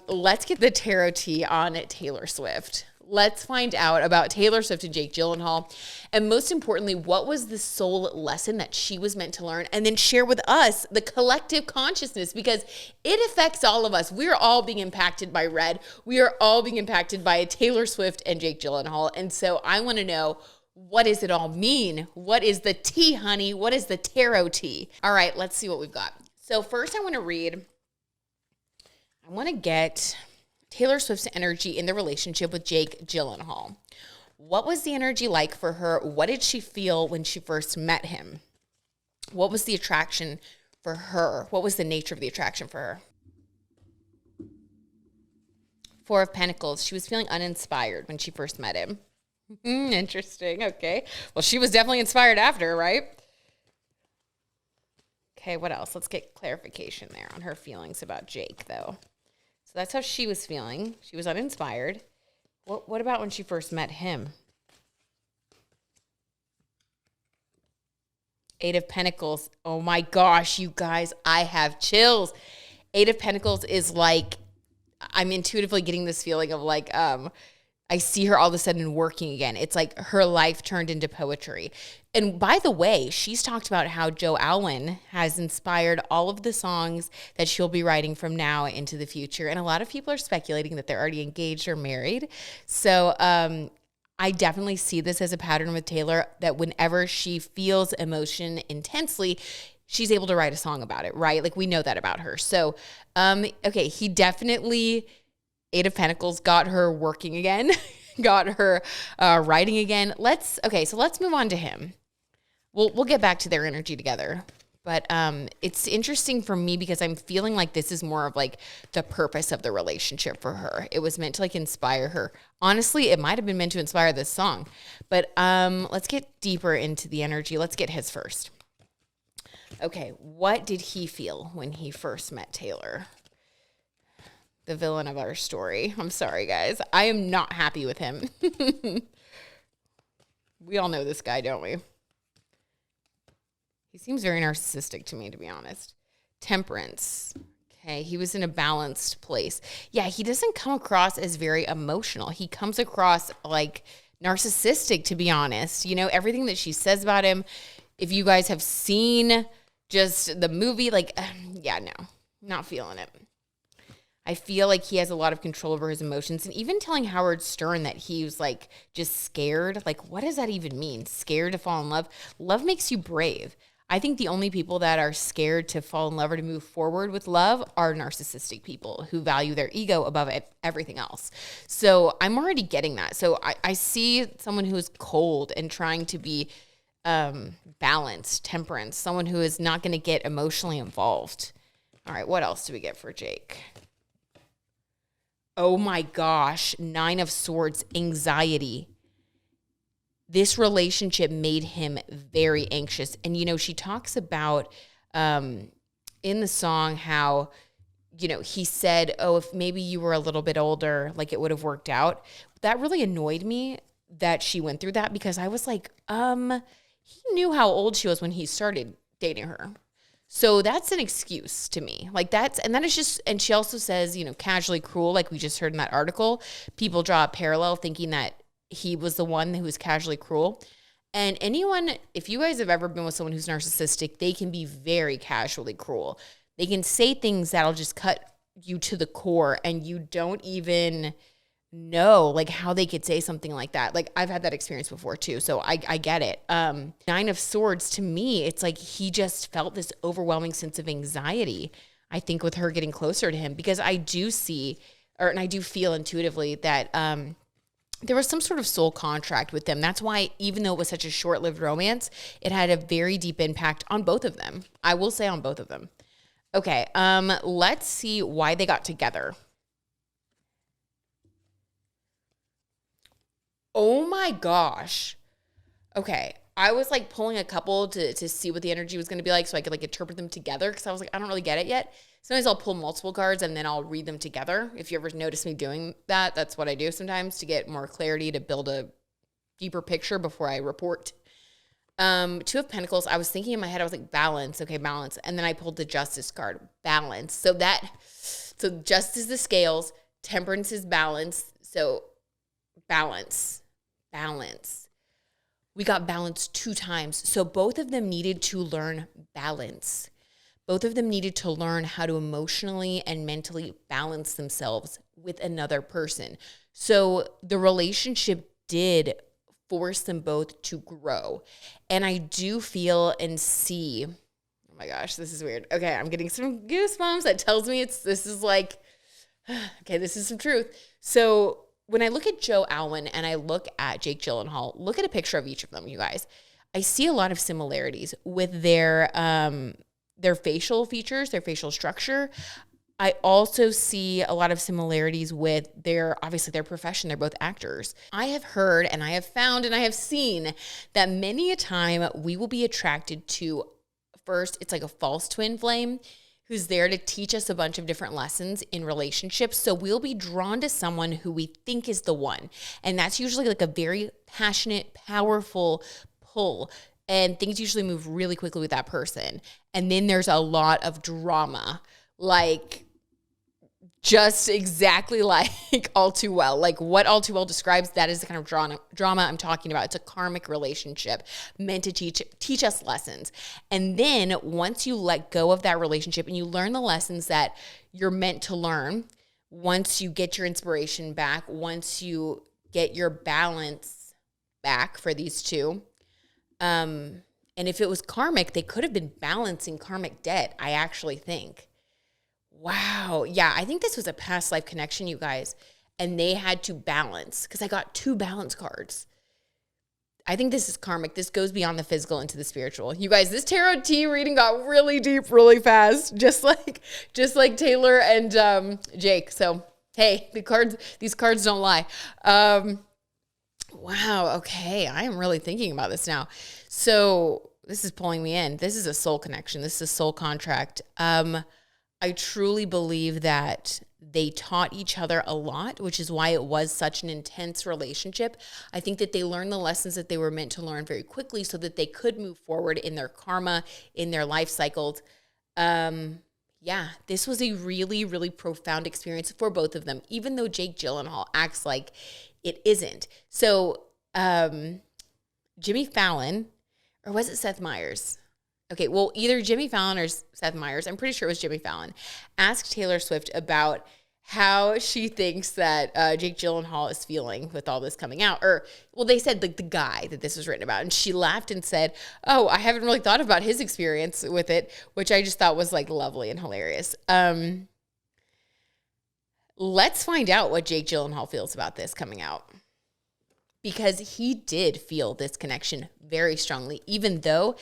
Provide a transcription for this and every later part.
Let's get the tarot tea on Taylor Swift. Let's find out about Taylor Swift and Jake Gyllenhaal. And most importantly, what was the soul lesson that she was meant to learn? And then share with us the collective consciousness, because it affects all of us. We're all being impacted by Red. We are all being impacted by Taylor Swift and Jake Gyllenhaal. And so I want to know, what does it all mean? What is the tea, honey? What is the tarot tea? All right, let's see what we've got. So first I want to get Taylor Swift's energy in the relationship with Jake Gyllenhaal. What was the energy like for her? What did she feel when she first met him? What was the attraction for her? What was the nature of the attraction for her? Four of Pentacles. She was feeling uninspired when she first met him. Interesting. Okay. Well, she was definitely inspired after, right? Okay, what else? Let's get clarification there on her feelings about Jake, though. So that's how she was feeling. She was uninspired. What about when she first met him? Eight of Pentacles. Oh my gosh, you guys, I have chills. Eight of Pentacles is like, I'm intuitively getting this feeling of like, I see her all of a sudden working again. It's like her life turned into poetry. And by the way, she's talked about how Joe Alwyn has inspired all of the songs that she'll be writing from now into the future. And a lot of people are speculating that they're already engaged or married. So I definitely see this as a pattern with Taylor, that whenever she feels emotion intensely, she's able to write a song about it, right? Like, we know that about her. So, okay, he definitely... Eight of Pentacles got her working again, got her writing again. Let's move on to him. We'll get back to their energy together. But it's interesting for me because I'm feeling like this is more of like the purpose of the relationship for her. It was meant to like inspire her. Honestly, it might have been meant to inspire this song. But let's get deeper into the energy. Let's get his first. Okay, what did he feel when he first met Taylor? The villain of our story. I'm sorry, guys. I am not happy with him. We all know this guy, don't we? He seems very narcissistic to me, to be honest. Temperance. Okay, he was in a balanced place. Yeah, he doesn't come across as very emotional. He comes across like narcissistic, to be honest. You know, everything that she says about him, if you guys have seen just the movie, like, yeah, no, not feeling it. I feel like he has a lot of control over his emotions. And even telling Howard Stern that he was like just scared, like, what does that even mean? Scared to fall in love? Love makes you brave. I think the only people that are scared to fall in love or to move forward with love are narcissistic people who value their ego above everything else. So I'm already getting that. So I see someone who is cold and trying to be balanced, temperance, someone who is not going to get emotionally involved. All right, what else do we get for Jake? Oh my gosh, Nine of Swords, anxiety. This relationship made him very anxious. And, you know, she talks about in the song how, you know, he said, oh, if maybe you were a little bit older, like it would have worked out. That really annoyed me that she went through that, because I was like, he knew how old she was when he started dating her. So that's an excuse to me. Like that is just, and she also says, you know, casually cruel, like we just heard in that article. People draw a parallel thinking that he was the one who was casually cruel. And anyone, if you guys have ever been with someone who's narcissistic, they can be very casually cruel. They can say things that'll just cut you to the core, and you don't even know like how they could say something like that. Like I've had that experience before too. So I get it. Nine of Swords, to me, it's like he just felt this overwhelming sense of anxiety, I think, with her getting closer to him, because I do see, and I do feel intuitively that there was some sort of soul contract with them. That's why, even though it was such a short-lived romance, it had a very deep impact on both of them. I will say on both of them. Okay, let's see why they got together. Oh my gosh. Okay. I was like pulling a couple to see what the energy was going to be like so I could like interpret them together, because I was like, I don't really get it yet. Sometimes I'll pull multiple cards and then I'll read them together. If you ever notice me doing that, that's what I do sometimes to get more clarity, to build a deeper picture before I report. Two of Pentacles, I was thinking in my head, I was like, balance. Okay, balance. And then I pulled the Justice card, balance. So that So just as the scales, temperance is balance. So balance. We got balance 2 times. So both of them needed to learn balance. Both of them needed to learn how to emotionally and mentally balance themselves with another person. So the relationship did force them both to grow. And I do feel and see, oh my gosh, this is weird. Okay, I'm getting some goosebumps. That tells me this is like, okay, this is some truth. So when I look at Joe Alwyn and I look at Jake Gyllenhaal, look at a picture of each of them, you guys. I see a lot of similarities with their facial features, their facial structure. I also see a lot of similarities with their profession. They're both actors. I have heard and I have found and I have seen that many a time we will be attracted to, first, it's like a false twin flame who's there to teach us a bunch of different lessons in relationships. So we'll be drawn to someone who we think is the one. And that's usually like a very passionate, powerful pull. And things usually move really quickly with that person. And then there's a lot of drama, like just exactly like All Too Well. Like what All Too Well describes, that is the kind of drama I'm talking about. It's a karmic relationship meant to teach us lessons. And then once you let go of that relationship and you learn the lessons that you're meant to learn, once you get your inspiration back, once you get your balance back for these two, and if it was karmic, they could have been balancing karmic debt, I actually think. Wow. Yeah, I think this was a past life connection, you guys. And they had to balance because I got 2 balance cards. I think this is karmic. This goes beyond the physical into the spiritual. You guys, this tarot T reading got really deep really fast, just like Taylor and Jake. So, hey, these cards don't lie. Wow. Okay. I am really thinking about this now. So this is pulling me in. This is a soul connection. This is a soul contract. I truly believe that they taught each other a lot, which is why it was such an intense relationship. I think that they learned the lessons that they were meant to learn very quickly so that they could move forward in their karma, in their life cycles. Yeah, this was a really, really profound experience for both of them, even though Jake Gyllenhaal acts like it isn't. So Jimmy Fallon, or was it Seth Meyers? Okay, well, either Jimmy Fallon or Seth Meyers, I'm pretty sure it was Jimmy Fallon, asked Taylor Swift about how she thinks that Jake Gyllenhaal is feeling with all this coming out. Or, well, they said like the guy that this was written about. And she laughed and said, oh, I haven't really thought about his experience with it, which I just thought was like lovely and hilarious. Let's find out what Jake Gyllenhaal feels about this coming out. Because he did feel this connection very strongly, even though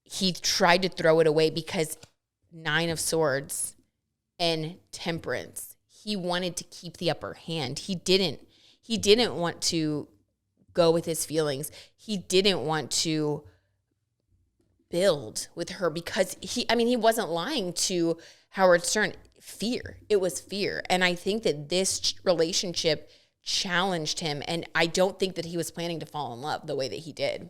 he tried to throw it away because 9 of Swords and Temperance, he wanted to keep the upper hand. He didn't want to go with his feelings. He didn't want to build with her because he wasn't lying to Howard Stern. Fear. It was fear. And I think that this relationship challenged him. And I don't think that he was planning to fall in love the way that he did.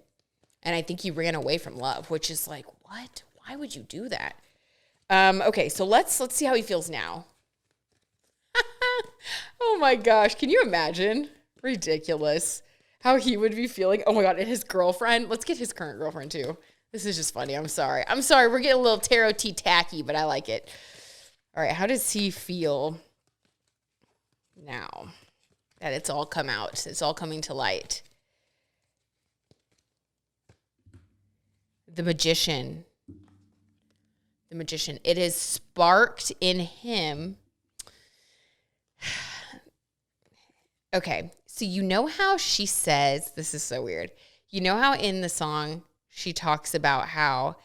And I think he ran away from love, which is like, what? Why would you do that? Okay, so let's see how he feels now. Oh my gosh, can you imagine? Ridiculous. How he would be feeling. Oh my God, and his girlfriend. Let's get his current girlfriend too. This is just funny. I'm sorry. We're getting a little tarot tea tacky, but I like it. All right, how does he feel now that it's all come out? It's all coming to light. The Magician. It has sparked in him. Okay, so you know how she says, this is so weird. You know how in the song she talks about how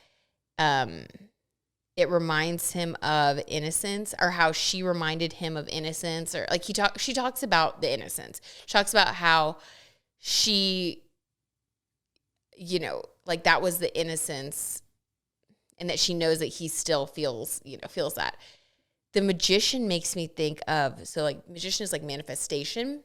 it reminds him of innocence, or how she reminded him of innocence, or like she talks about the innocence. She talks about how she, like that was the innocence, and that she knows that he still feels that. The Magician makes me think of, so like magician is like manifestation.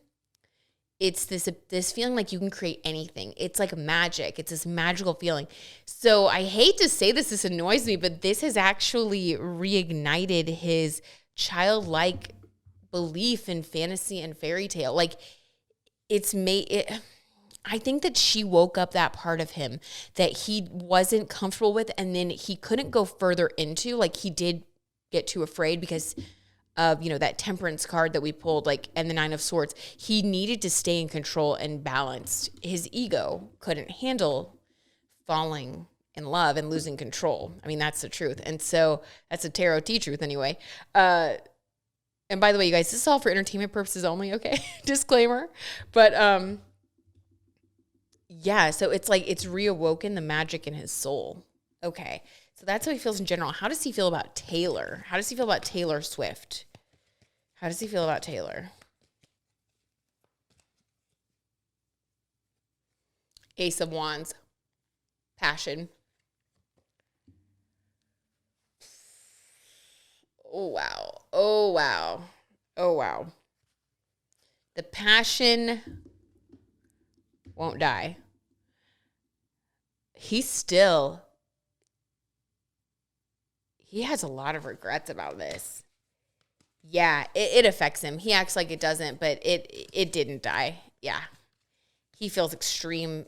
It's this feeling like you can create anything. It's like magic. It's this magical feeling. So I hate to say this annoys me, but this has actually reignited his childlike belief in fantasy and fairy tale. Like it's made it. I think that she woke up that part of him that he wasn't comfortable with, and then he couldn't go further into. Like he did get too afraid because of, that temperance card that we pulled, like, and the 9 of Swords. He needed to stay in control and balanced. His ego couldn't handle falling in love and losing control. I mean, that's the truth. And so that's a tarot T truth anyway. And by the way, you guys, this is all for entertainment purposes only, okay? Disclaimer. But yeah, so it's like it's reawoken the magic in his soul. Okay. So that's how he feels in general. How does he feel about Taylor? How does he feel about Taylor Swift? How does he feel about Taylor? Ace of Wands. Passion. Oh, wow. Oh, wow. Oh, wow. The passion won't die. He has a lot of regrets about this. Yeah, it affects him. He acts like it doesn't, but it didn't die. Yeah. He feels extreme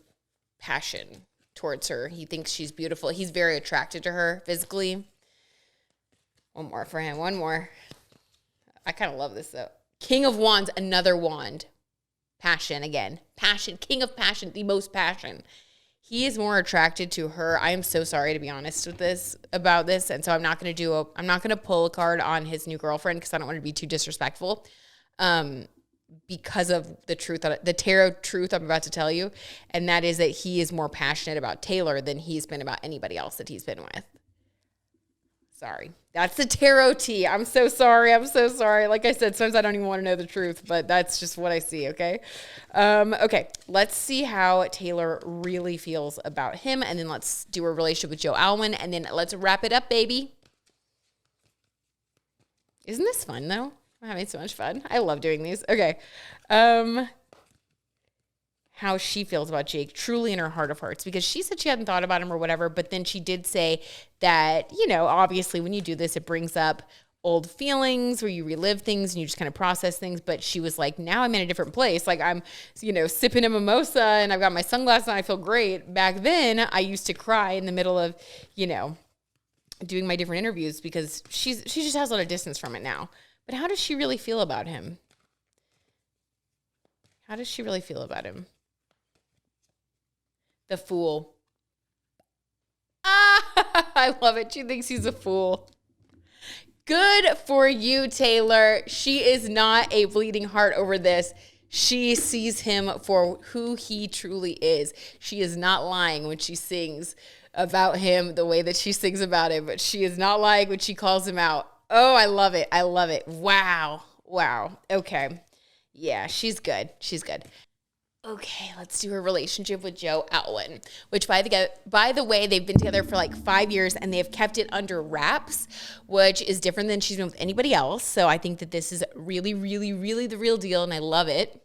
passion towards her. He thinks she's beautiful. He's very attracted to her physically. One more for him. One more. I kind of love this, though. King of Wands, another wand. Passion again. Passion. King of passion, the most passion. He is more attracted to her. I am so sorry to be honest about this. And so I'm not going to pull a card on his new girlfriend because I don't want to be too disrespectful. Because of the tarot truth I'm about to tell you. And that is that he is more passionate about Taylor than he's been about anybody else that he's been with. Sorry. That's the tarot T. I'm so sorry. Like I said, sometimes I don't even want to know the truth, but that's just what I see, okay? Okay, let's see how Taylor really feels about him, and then let's do a relationship with Joe Alwyn, and then let's wrap it up, baby. Isn't this fun, though? I'm having so much fun. I love doing these. Okay. How she feels about Jake, truly in her heart of hearts, because she said she hadn't thought about him or whatever, but then she did say that, obviously when you do this, it brings up old feelings where you relive things and you just kind of process things. But she was like, now I'm in a different place. Like I'm, sipping a mimosa and I've got my sunglasses on. I feel great. Back then I used to cry in the middle of, doing my different interviews because she just has a lot of distance from it now. But how does she really feel about him? How does she really feel about him? The Fool. I love it. She thinks he's a fool. Good for you, Taylor. She is not a bleeding heart over this. She sees him for who he truly is. She is not lying when she sings about him the way that she sings about him, but she is not lying when she calls him out. Oh, I love it. I love it. Wow. Okay. Yeah, she's good. Okay, let's do her relationship with Joe Alwyn, which by the way, they've been together for like 5 years and they've kept it under wraps, which is different than she's been with anybody else. So I think that this is really, really, really the real deal, and I love it.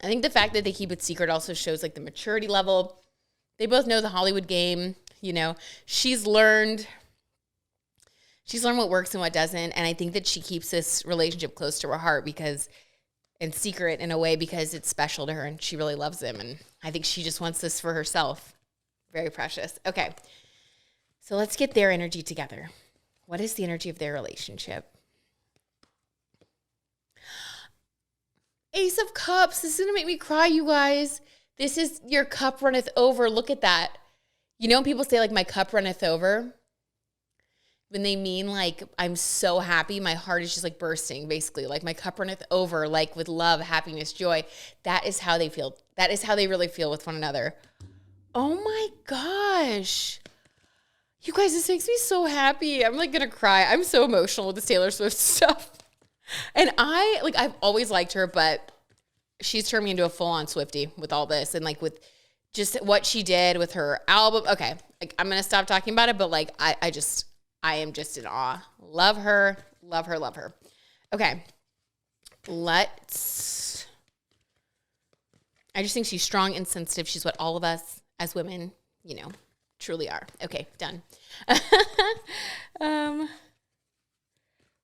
I think the fact that they keep it secret also shows like the maturity level. They both know the Hollywood game. She's learned what works and what doesn't, and I think that she keeps this relationship close to her heart and secret in a way because it's special to her and she really loves him. And I think she just wants this for herself. Very precious. Okay. So let's get their energy together. What is the energy of their relationship? Ace of Cups. This is going to make me cry, you guys. This is your cup runneth over. Look at that. When people say like my cup runneth over, when they mean like, I'm so happy, my heart is just like bursting, basically. Like my cup runneth over, like with love, happiness, joy. That is how they feel. That is how they really feel with one another. Oh my gosh. You guys, this makes me so happy. I'm like gonna cry. I'm so emotional with this Taylor Swift stuff. And I've always liked her, but she's turned me into a full-on Swiftie with all this and like with just what she did with her album. Okay, like, I'm gonna stop talking about it, but like I am just in awe. Love her. Okay. I just think she's strong and sensitive. She's what all of us as women, truly are. Okay, done. um,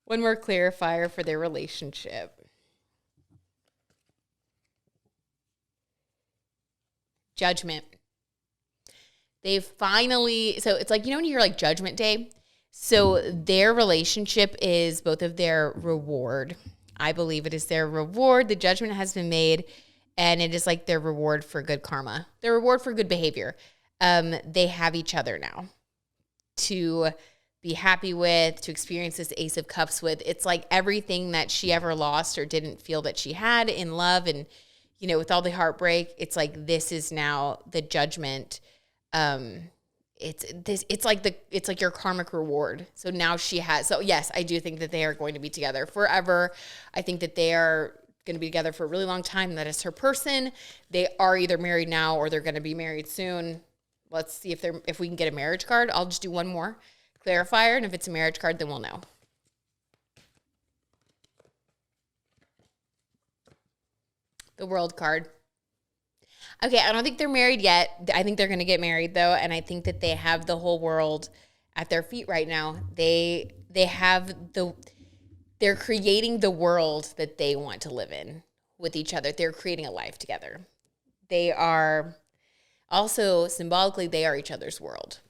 one more clarifier for their relationship. Judgment. They finally, so it's like, when you hear like Judgment Day? So their relationship is both of their reward. I believe it is their reward. The judgment has been made, and it is like their reward for good karma, their reward for good behavior. They have each other now to be happy with, to experience this Ace of Cups with. It's like everything that she ever lost or didn't feel that she had in love, and with all the heartbreak, it's like this is now the judgment. It's like your karmic reward. So now she has, so yes, I do think that they are going to be together forever. I think that they are going to be together for a really long time. That is her person. They are either married now or they're going to be married soon. Let's see if we can get a marriage card. I'll just do one more clarifier. And if it's a marriage card, then we'll know. The World card. Okay, I don't think they're married yet. I think they're going to get married, though, and I think that they have the whole world at their feet right now. They're creating the world that they want to live in with each other. They're creating a life together. They are also, symbolically, they are each other's world.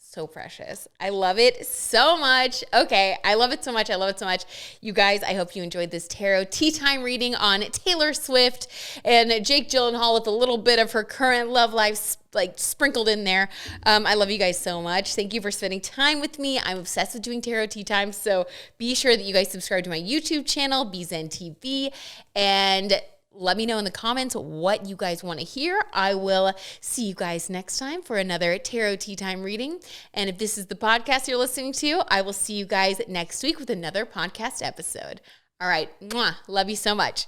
So precious. I love it so much. Okay, I love it so much. I love it so much. You guys, I hope you enjoyed this tarot tea time reading on Taylor Swift and Jake Gyllenhaal with a little bit of her current love life like sprinkled in there. I love you guys so much. Thank you for spending time with me. I'm obsessed with doing tarot tea time, so be sure that you guys subscribe to my YouTube channel, BZen TV, and let me know in the comments what you guys want to hear. I will see you guys next time for another Tarot Tea Time reading. And if this is the podcast you're listening to, I will see you guys next week with another podcast episode. All right. Mwah. Love you so much.